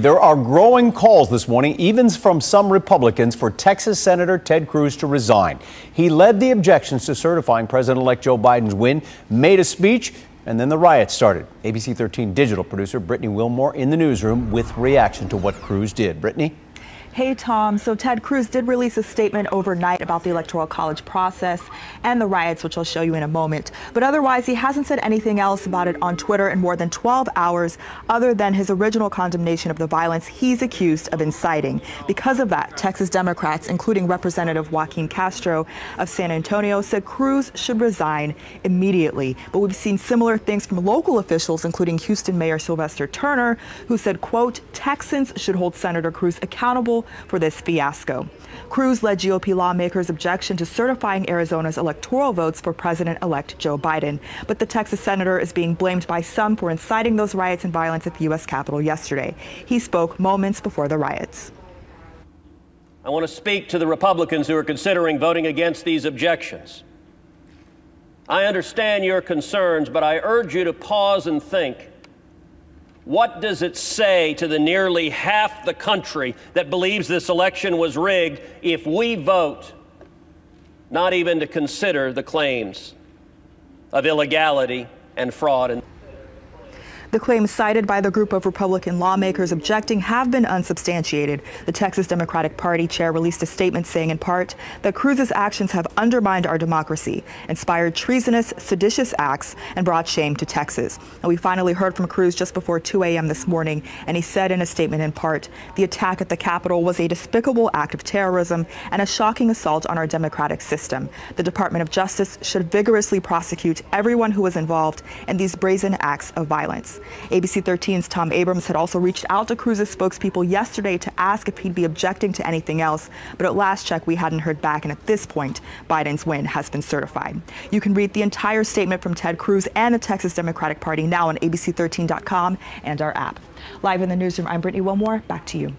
There are growing calls this morning, even from some Republicans, for Texas Senator Ted Cruz to resign. He led the objections to certifying President-elect Joe Biden's win, made a speech, and then the riots started. ABC 13 digital producer Brittany Wilmore in the newsroom with reaction to what Cruz did. Brittany? Hey, Tom. So Ted Cruz did release a statement overnight about the Electoral College process and the riots, which I'll show you in a moment. But otherwise, he hasn't said anything else about it on Twitter in more than 12 hours, other than his original condemnation of the violence he's accused of inciting. Because of that, Texas Democrats, including Representative Joaquin Castro of San Antonio, said Cruz should resign immediately. But we've seen similar things from local officials, including Houston Mayor Sylvester Turner, who said, quote, Texans should hold Senator Cruz accountable for this fiasco. Cruz led GOP lawmakers' objection to certifying Arizona's electoral votes for President-elect Joe Biden. But the Texas senator is being blamed by some for inciting those riots and violence at the U.S. Capitol yesterday. He spoke moments before the riots. I want to speak to the Republicans who are considering voting against these objections. I understand your concerns, but I urge you to pause and think. What does it say to the nearly half the country that believes this election was rigged if we vote not even to consider the claims of illegality and fraud? The claims cited by the group of Republican lawmakers objecting have been unsubstantiated. The Texas Democratic Party chair released a statement saying in part that Cruz's actions have undermined our democracy, inspired treasonous, seditious acts, and brought shame to Texas. And we finally heard from Cruz just before 2 a.m. this morning, and he said in a statement in part, the attack at the Capitol was a despicable act of terrorism and a shocking assault on our democratic system. The Department of Justice should vigorously prosecute everyone who was involved in these brazen acts of violence. ABC 13's Tom Abrams had also reached out to Cruz's spokespeople yesterday to ask if he'd be objecting to anything else, but at last check we hadn't heard back, and at this point Biden's win has been certified. You can read the entire statement from Ted Cruz and the Texas Democratic Party now on abc13.com and our app. Live in the newsroom, I'm Brittany Wilmore. Back to you.